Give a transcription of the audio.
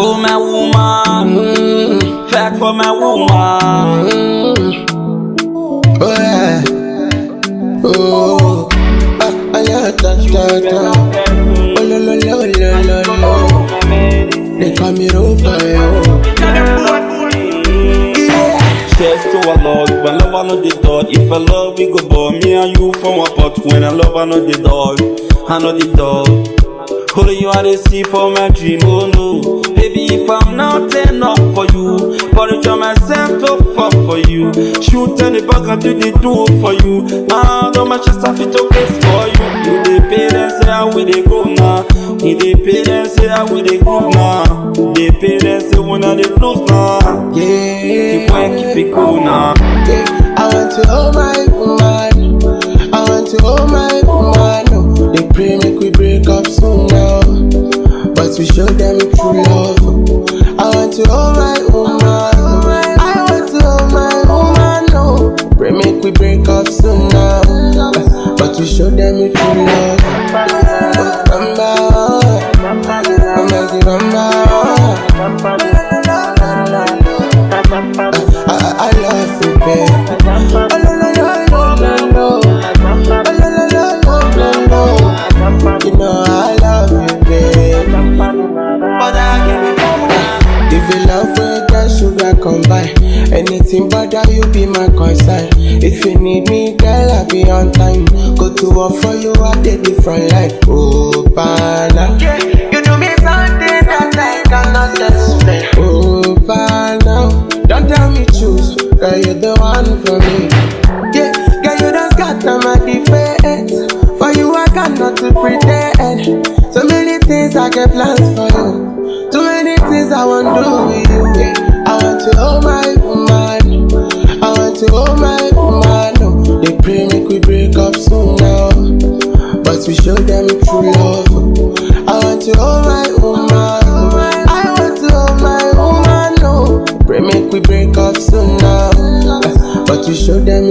Oh my woman, fight for my woman. Oh yeah. Oh, yeah, Oh lo lo lo lo lo lo. They call me Ropa, yo. Cheers to our love, if I love I know the dog. If I love we go born, me and you from a pot. When I love I know the dog, I know the dog. Holding you are the sea for my dream, oh no. Baby, if I'm not enough for you, but I try myself to fall for you. Shoot any back and do the do for you. Now don't my chest I fit to place for you. You the parents say how we they go now. You the parents say how we they go now. The parents say when I they lose now. Yeah, Keep on keep it cool now. yeah. I want to hold my woman. I want to hold my woman. No, they pray make we break up soon now, but we show them true love. I want to hold my woman. I want to hold my woman. No, pray make we break up soon now, but we show them true love. I love you, babe. You know I love you, babe. If you love with that sugar combine, anything but that you be my concern. If you need me, girl, I'll be on time. Go to work for you at the different line. Oh, pana. You do me something that I cannot explain. Oh, pana. Don't tell me choose, girl, you're the one for me. Yeah, girl, you done scatter my defense. For you, I cannot pretend. So many things I get plans for you. Too many things I want to do with you. Yeah. I want to hold my woman. I want to hold my woman. No, they pray make we break up soon now, but we show them true love. I want to hold my woman. I want to hold my woman. No, pray make we break up soon now, but we show them